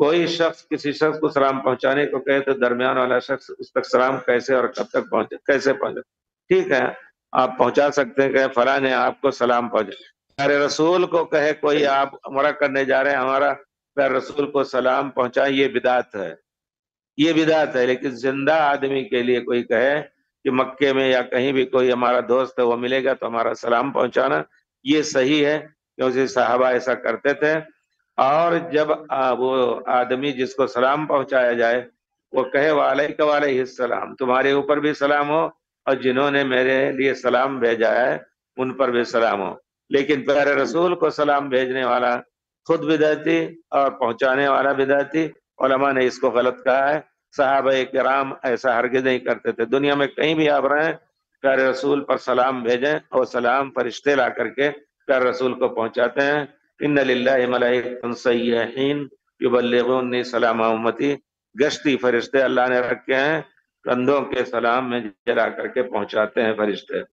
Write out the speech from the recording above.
کوئی شخص کسی شخص کو سلام پہنچانے کو کہے تو درمیان والا شخص اس تک سلام کیسے اور کب تک پہنچے، کیسے پہنچے؟ ٹھیک ہے، آپ پہنچا سکتے ہیں کہ فلاں نے آپ کو سلام پہنچے۔ پیارے رسول کو کہے کوئی آپ عمرہ کرنے جا رہے ہیں، ہمارا پیارے رسول کو سلام پہنچائیں، یہ بدعت ہے، یہ بدعت ہے۔ لیکن زندہ آدمی کے لیے کوئی کہے کہ مکے میں یا کہیں بھی کوئی ہمارا دوست ہے وہ ملے گا تو ہمارا سلام پہنچانا، یہ صحیح ہے، کیونکہ صحابہ ایسا کرتے تھے۔ اور جب وہ آدمی جس کو سلام پہنچایا جائے وہ کہے وعلیک وعلیہ السلام، تمہارے اوپر بھی سلام ہو اور جنہوں نے میرے لیے سلام بھیجا ہے ان پر بھی سلام ہو۔ لیکن پیارے رسول کو سلام بھیجنے والا خود بدعتی اور پہنچانے والا بدعتی، علماء نے اس کو غلط کہا ہے۔ صحابہ کرام ایسا ہرگز نہیں کرتے تھے۔ دنیا میں کہیں بھی آپ رہیں، پیارے رسول پر سلام بھیجیں اور سلام فرشتے لا کر کے پیارے رسول کو پہنچاتے ہیں۔ ان للہ ملائکۃ سیاحین یبلغونی سلام امتی، گشتی فرشتے اللہ نے رکھے ہیں، کندھوں کے سلام میں جلا کر کے پہنچاتے ہیں فرشتے۔